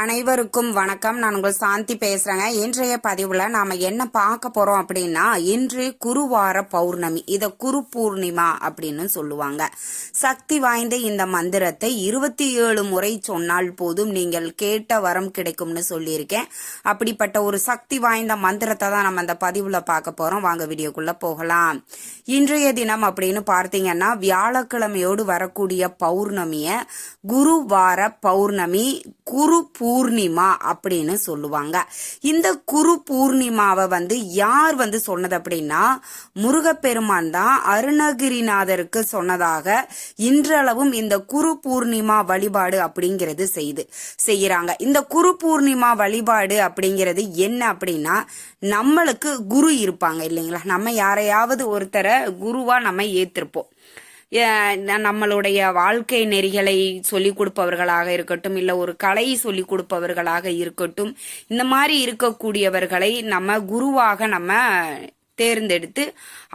அனைவருக்கும் வணக்கம். நான் உங்கள் சாந்தி பேசுறேங்க. இன்றைய பதிவுல நாம என்ன பார்க்க போறோம் அப்படின்னா, இன்று குருவார பௌர்ணமி. இத குரு பூர்ணிமா அப்படின்னு சொல்லுவாங்க. சக்தி வாய்ந்த இந்த மந்திரத்தை 27 முறை சொன்னால் போதும் நீங்கள் கேட்ட வரம் கிடைக்கும்னு சொல்லியிருக்கேன். அப்படிப்பட்ட ஒரு சக்தி வாய்ந்த மந்திரத்தை தான் நம்ம அந்த பதிவுல பார்க்க போறோம். வாங்க வீடியோக்குள்ள போகலாம். இன்றைய தினம் அப்படின்னு பார்த்தீங்கன்னா, வியாழக்கிழமையோடு வரக்கூடிய பௌர்ணமிய குருவார பௌர்ணமி, குரு பூர்ணிமா அப்படின்னு சொல்லுவாங்க. இந்த குரு பூர்ணிமாவை யார் சொன்னது அப்படின்னா, முருகப்பெருமான் தான் அருணகிரிநாதருக்கு சொன்னதாக இன்றளவும் இந்த குரு பூர்ணிமா வழிபாடு அப்படிங்கிறது செய்யறாங்க. இந்த குரு பூர்ணிமா வழிபாடு அப்படிங்கிறது என்ன அப்படின்னா, நம்மளுக்கு குரு இருப்பாங்க இல்லைங்களா, நம்ம யாரையாவது ஒருத்தரை குருவா நம்ம ஏத்திருப்போம். நம்மளுடைய வாழ்க்கை நெறிகளை சொல்லிக் கொடுப்பவர்களாக இருக்கட்டும், இல்ல ஒரு கலை சொல்லிக் கொடுப்பவர்களாக இருக்கட்டும், இந்த மாதிரி இருக்கக்கூடியவர்களை நம்ம குருவாக நம்ம தேர்ந்தெடுத்து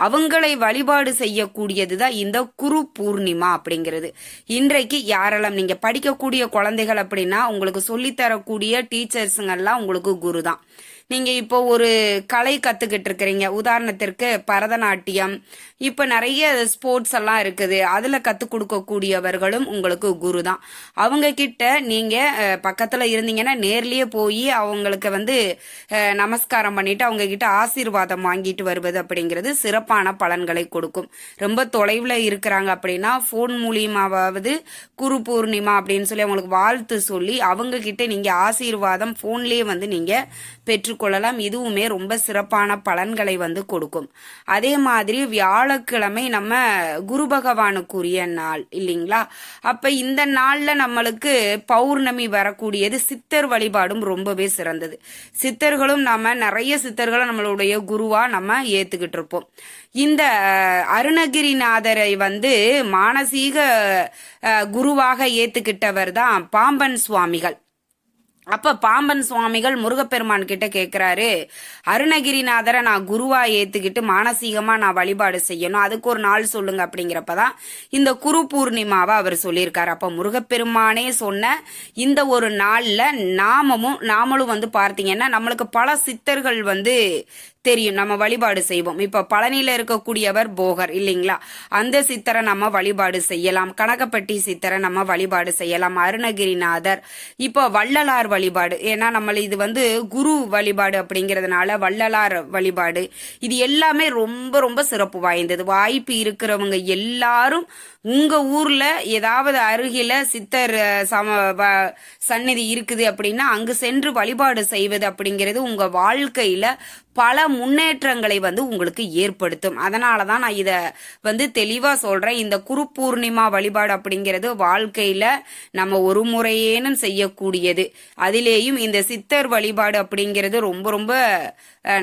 அவங்களை வழிபாடு செய்யக்கூடியதுதான் இந்த குரு பூர்ணிமா அப்படிங்கிறது. இன்றைக்கு யாரெல்லாம் நீங்க படிக்கக்கூடிய குழந்தைகள் அப்படின்னா, உங்களுக்கு சொல்லித்தரக்கூடிய டீச்சர்ஸுங்கெல்லாம் உங்களுக்கு குரு தான். நீங்க இப்போ ஒரு கலை கத்துக்கிட்டு இருக்கிறீங்க, உதாரணத்திற்கு பரதநாட்டியம், இப்ப நிறைய ஸ்போர்ட்ஸ் எல்லாம் இருக்குது, அதுல கத்து கொடுக்கக்கூடியவர்களும் உங்களுக்கு குரு தான். அவங்க கிட்ட நீங்க பக்கத்துல இருந்தீங்கன்னா நேர்லயே போய் அவங்களுக்கு நமஸ்காரம் பண்ணிட்டு அவங்க கிட்ட ஆசீர்வாதம் வாங்கிட்டு வருவது அப்படிங்கிறது சிறப்பான பலன்களை கொடுக்கும். ரொம்ப தொலைவுல இருக்கிறாங்க அப்படின்னா போன் மூலியமாவது குரு பூர்ணிமா அப்படின்னு சொல்லி அவங்களுக்கு வாழ்த்து சொல்லி அவங்க கிட்ட நீங்க ஆசீர்வாதம் போன்லயே நீங்க பெற்றுக்கொள்ளலாம். இதுவுமே ரொம்ப சிறப்பான பலன்களை கொடுக்கும். அதே மாதிரி வியாழக்கிழமை நம்ம குரு பகவானுக்குரிய நாள் இல்லைங்களா. அப்ப இந்த நாள்ல நம்மளுக்கு பௌர்ணமி வரக்கூடியது. சித்தர் வழிபாடும் ரொம்பவே சிறந்தது. சித்தர்களும் நாம நிறைய சித்தர்களை நம்மளுடைய குருவா நம்ம ஏத்துக்கிட்டு இருப்போம். இந்த அருணகிரிநாதரை மானசீக குருவாக ஏத்துக்கிட்டவர் தான் பாம்பன் சுவாமிகள். அப்ப பாம்பன் சுவாமிகள் முருகப்பெருமான் கிட்ட கேட்கிறாரு, அருணகிரிநாதரை நான் குருவா ஏத்துக்கிட்டு மானசீகமா நான் வழிபாடு செய்யணும், அதுக்கு ஒரு நாள் சொல்லுங்க அப்படிங்கிறப்பதான் இந்த குரு பூர்ணிமாவை அவர் சொல்லியிருக்காரு. அப்ப முருகப்பெருமானே சொன்ன இந்த ஒரு நாள்ல நாமளும் பார்த்தீங்கன்னா நம்மளுக்கு பல சித்தர்கள் தெரியும், நம்ம வழிபாடு செய்வோம். இப்ப பழனியில இருக்கக்கூடியவர் போகர் இல்லைங்களா, அந்த சித்தரை நம்ம வழிபாடு செய்யலாம். கனகப்பட்டி சித்தரை நம்ம வழிபாடு செய்யலாம். அருணகிரிநாதர், இப்போ வள்ளலார் வழிபாடு, ஏன்னா நம்ம இது குரு வழிபாடு அப்படிங்கறதுனால வள்ளலார் வழிபாடு, இது எல்லாமே ரொம்ப ரொம்ப சிறப்பு வாய்ந்தது. வாய்ப்பு இருக்கிறவங்க எல்லாரும் உங்க ஊர்ல ஏதாவது அருகில சித்தர் சந்நிதி இருக்குது அப்படின்னா அங்கு சென்று வழிபாடு செய்வது அப்படிங்கிறது உங்க வாழ்க்கையில பல முன்னேற்றங்களை உங்களுக்கு ஏற்படுத்தும். அதனாலதான் நான் இத தெளிவா சொல்றேன். இந்த குரு பூர்ணிமா வழிபாடு அப்படிங்கிறது வாழ்க்கையில நம்ம ஒரு முறையேனும் செய்யக்கூடியது. அதிலேயும் இந்த சித்தர் வழிபாடு அப்படிங்கிறது ரொம்ப ரொம்ப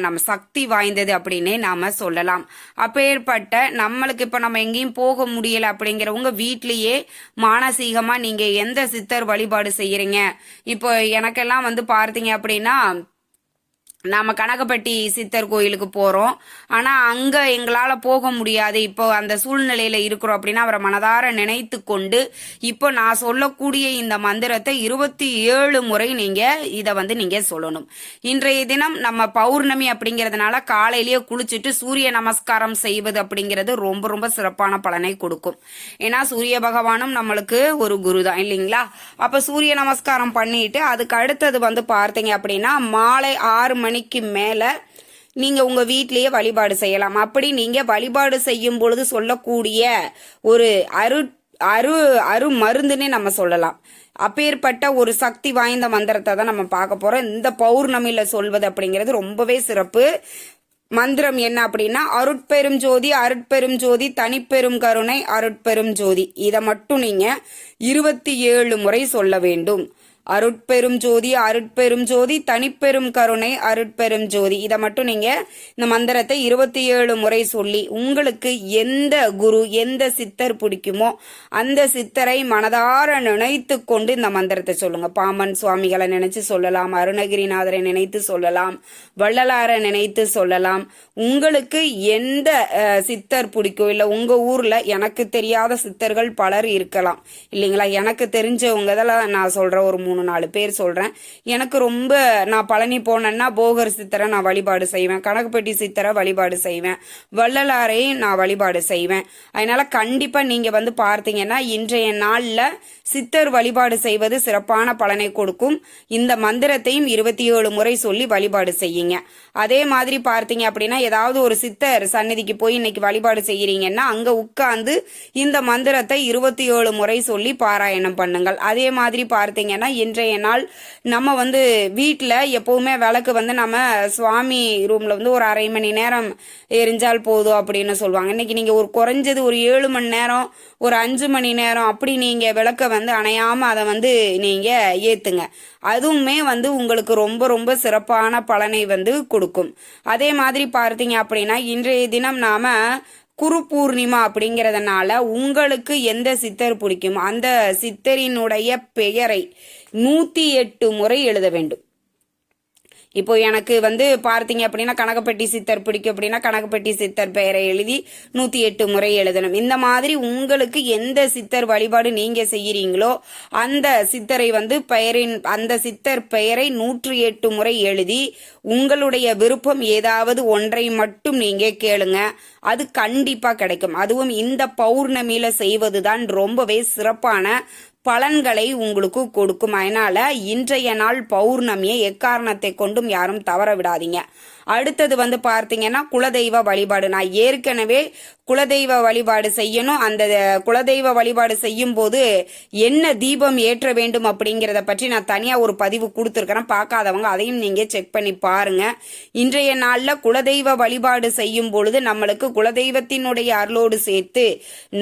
நம்ம சக்தி வாய்ந்தது அப்படின்னே நாம சொல்லலாம். அப்பேற்பட்ட நம்மளுக்கு இப்ப நம்ம எங்கேயும் போக முடியல அப்படிங்கிறவங்க வீட்லயே மானசீகமா நீங்க எந்த சித்தர் வழிபாடு செய்யறீங்க, இப்போ எனக்கெல்லாம் பார்த்தீங்க அப்படின்னா நாம கனகப்பட்டி சித்தர் கோயிலுக்கு போறோம், ஆனா அங்க எங்களால போக முடியாது, இப்போ அந்த சூழ்நிலையில இருக்கிறோம் அப்படின்னா அவரை மனதார நினைத்து கொண்டு இப்போ நான் சொல்லக்கூடிய இந்த மந்திரத்தை 27 முறை நீங்க இத நீங்க சொல்லணும். இன்றைய தினம் நம்ம பௌர்ணமி அப்படிங்கறதுனால காலையிலேயே குளிச்சுட்டு சூரிய நமஸ்காரம் செய்வது அப்படிங்கிறது ரொம்ப ரொம்ப சிறப்பான பலனை கொடுக்கும். ஏன்னா சூரிய பகவானும் நம்மளுக்கு ஒரு குரு தான் இல்லைங்களா. அப்ப சூரிய நமஸ்காரம் பண்ணிட்டு அதுக்கு அடுத்தது பார்த்தீங்க அப்படின்னா மாலை 6 மணிக்கு மேல நீங்க உங்க வீட்லயே வழிபாடு செய்யலாம். அப்படி நீங்க வழிபாடு செய்யும் பொழுது சொல்லக்கூடிய ஒரு அரு மருந்துன்னே நம்ம சொல்லலாம். அப்பேற்பட்ட ஒரு சக்தி வாய்ந்த மந்திரத்தை தான் நம்ம பார்க்க போறோம். இந்த பௌர்ணமியில சொல்வது அப்படிங்கிறது ரொம்பவே சிறப்பு. மந்திரம் என்ன அப்படின்னா, அருட்பெரும் ஜோதி அருட்பெரும் ஜோதி தனிப்பெரும் கருணை அருட்பெரும் ஜோதி. இதை மட்டும் நீங்க 27 முறை சொல்ல வேண்டும். அருட்பெரும் ஜோதி அருட்பெரும் ஜோதி தனிப்பெரும் கருணை அருட்பெரும் ஜோதி. இதை மட்டும் நீங்க இந்த மந்திரத்தை 27 முறை சொல்லி உங்களுக்கு எந்த குரு எந்த சித்தர் பிடிக்குமோ அந்த சித்தரை மனதார நினைத்து கொண்டு இந்த மந்திரத்தை சொல்லுங்க. பாம்பன் சுவாமிகளை நினைச்சு சொல்லலாம், அருணகிரிநாதரை நினைத்து சொல்லலாம், வள்ளலாரை நினைத்து சொல்லலாம். உங்களுக்கு எந்த சித்தர் பிடிக்கும், இல்ல உங்க ஊர்ல எனக்கு தெரியாத சித்தர்கள் பலர் இருக்கலாம் இல்லைங்களா. எனக்கு தெரிஞ்சவங்க நான் சொல்ற ஒரு 3 3-4 பேர் சொல்றேன். எனக்கு ரொம்ப நான் பழனி போனேன்னா போகர் சித்தரை நான் வழிபாடு செய்வேன், கனகப்பட்டி சித்தரை வழிபாடு செய்வேன், வள்ளலாரையும் நான் வழிபாடு செய்வேன். அதனால கண்டிப்பா நீங்க வந்து பார்த்தீங்கன்னா இன்றைய நாள்ல சித்தர் வழிபாடு செய்வது சிறப்பான பலனை கொடுக்கும். இந்த மந்திரத்தையும் 27 முறை சொல்லி வழிபாடு செய்யுங்க. அதே மாதிரி பார்த்தீங்க அப்படின்னா ஏதாவது ஒரு சித்தர் சந்நிதிக்கு போய் இன்னைக்கு வழிபாடு செய்யறீங்கன்னா அங்க உட்கார்ந்து இந்த மந்திரத்தை 27 முறை சொல்லி பாராயணம் பண்ணுங்கள். அதே மாதிரி பார்த்தீங்கன்னா இன்றைய நாள் நம்ம வந்து வீட்டில் எப்பவுமே விளக்கு வந்து நம்ம சுவாமி ரூம்ல வந்து ஒரு 1/2 மணி நேரம் எரிஞ்சால் போதும் அப்படின்னு சொல்லுவாங்க. இன்னைக்கு நீங்க ஒரு குறைஞ்சது ஒரு 7 மணி நேரம் ஒரு 5 மணி நேரம் அப்படி நீங்க விளக்க வந்து அணையாம அதை வந்து நீங்க ஏத்துங்க. அதுவுமே வந்து உங்களுக்கு ரொம்ப ரொம்ப சிறப்பான பலனை வந்து கொடுக்கும். அதே மாதிரி பார்த்தீங்க அப்படின்னா இன்றைய தினம் நாம குரு பூர்ணிமா அப்படிங்கிறதுனால உங்களுக்கு எந்த சித்தர் பிடிக்கும் அந்த சித்தரினுடைய பெயரை 108 முறை எழுத வேண்டும். இப்போ எனக்கு வந்து பார்த்தீங்க அப்படின்னா கனகப்பட்டி சித்தர் பிடிக்கும் அப்படின்னா கனகப்பட்டி சித்தர் பெயரை எழுதி 108 முறை எழுதணும். இந்த மாதிரி உங்களுக்கு எந்த சித்தர் வழிபாடு நீங்க செய்யறீங்களோ அந்த சித்தரை வந்து அந்த சித்தர் பெயரை 108 முறை எழுதி உங்களுடைய விருப்பம் ஏதாவது ஒன்றை மட்டும் நீங்க கேளுங்க, அது கண்டிப்பா கிடைக்கும். அதுவும் இந்த பௌர்ணமியில செய்வதுதான் ரொம்பவே சிறப்பான பலன்களை உங்களுக்கு கொடுக்கும். அதனால இன்றைய நாள் பௌர்ணமியை எக்காரணத்தை கொண்டும் யாரும் தவற விடாதீங்க. அடுத்தது வந்து பார்த்தீங்கன்னா குலதெய்வ வழிபாடு. நான் ஏற்கனவே குலதெய்வ வழிபாடு செய்யணும், அந்த குலதெய்வ வழிபாடு செய்யும் போது என்ன தீபம் ஏற்ற வேண்டும் அப்படிங்கிறத பற்றி நான் தனியா ஒரு பதிவு கொடுத்துருக்கிறேன். பார்க்காதவங்க அதையும் நீங்க செக் பண்ணி பாருங்க. இன்றைய நாள்ல குலதெய்வ வழிபாடு செய்யும் பொழுது நம்மளுக்கு குலதெய்வத்தினுடைய அருளோடு சேர்த்து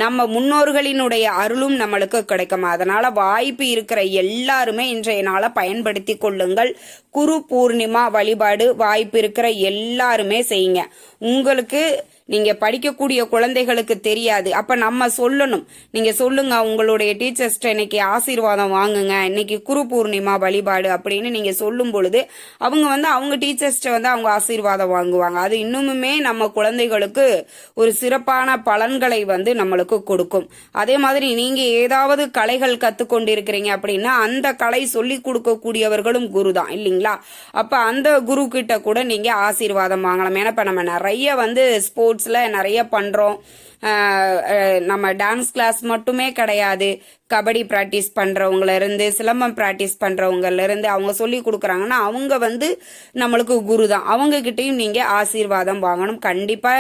நம்ம முன்னோர்களினுடைய அருளும் நம்மளுக்கு கிடைக்கும். அதனால வாய்ப்பு இருக்கிற எல்லாருமே இன்றைய நாளை பயன்படுத்தி கொள்ளுங்கள். குரு பூர்ணிமா வழிபாடு வாய்ப்பு இருக்கிற எல்லாருமே செய்யுங்க. உங்களுக்கு நீங்க படிக்கக்கூடிய குழந்தைகளுக்கு தெரியாது, அப்ப நம்ம சொல்லணும். நீங்க சொல்லுங்க உங்களுடைய டீச்சர்ஸ்ட இன்னைக்கு ஆசீர்வாதம் வாங்குங்க, இன்னைக்கு குரு பூர்ணிமா வழிபாடு அப்படின்னு நீங்க சொல்லும் பொழுது அவங்க வந்து அவங்க டீச்சர்ஸ்ட வந்து அவங்க ஆசீர்வாதம் வாங்குவாங்க. அது இன்னுமுமே நம்ம குழந்தைகளுக்கு ஒரு சிறப்பான பலன்களை வந்து நம்மளுக்கு கொடுக்கும். அதே மாதிரி நீங்க ஏதாவது கலைகள் கத்துக்கொண்டிருக்கிறீங்க அப்படின்னா அந்த கலை சொல்லி கொடுக்கக்கூடியவர்களும் குரு தான் இல்லைங்களா? அப்ப அந்த குரு கிட்ட கூட நீங்க ஆசீர்வாதம் வாங்கலாம். ஏன்னா இப்ப நம்ம நிறைய வந்து ஸ்போர்ட்ஸ்ல நிறைய பண்றோம். நம்ம டான்ஸ் கிளாஸ் மட்டுமே கிடையாது, கபடி பிராக்டிஸ் பண்றவங்கள இருந்து சிலம்பம் பிராக்டிஸ் பண்றவங்கல இருந்து அவங்க சொல்லி கொடுக்குறாங்கன்னா அவங்க வந்து நம்மளுக்கு குரு தான். அவங்க கிட்டையும் நீங்க ஆசீர்வாதம் வாங்கணும். கண்டிப்பா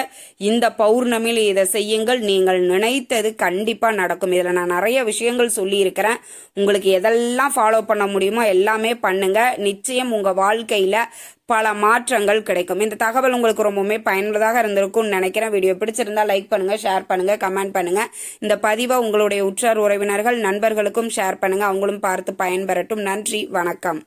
இந்த பௌர்ணமியில் இதை செய்யுங்கள், நீங்கள் நினைத்தது கண்டிப்பா நடக்கும். இதுல நான் நிறைய விஷயங்கள் சொல்லி இருக்கிறேன். உங்களுக்கு எதெல்லாம் ஃபாலோ பண்ண முடியுமோ எல்லாமே பண்ணுங்க. நிச்சயம் உங்க வாழ்க்கையில பல மாற்றங்கள் கிடைக்கும். இந்த தகவல் உங்களுக்கு ரொம்பவுமே பயனுள்ளதாக இருந்திருக்கும்னு நினைக்கிறேன். வீடியோ பிடிச்சிருந்தா லைக் பண்ணுங்க, ஷேர் பண்ணுங்க, கமெண்ட் பண்ணுங்க. இந்த பதிவை உங்களுடைய உற்றார் உறவினர்கள் நண்பர்களுக்கும் ஷேர் பண்ணுங்க, அவங்களும் பார்த்து பயன்பெறட்டும். நன்றி, வணக்கம்.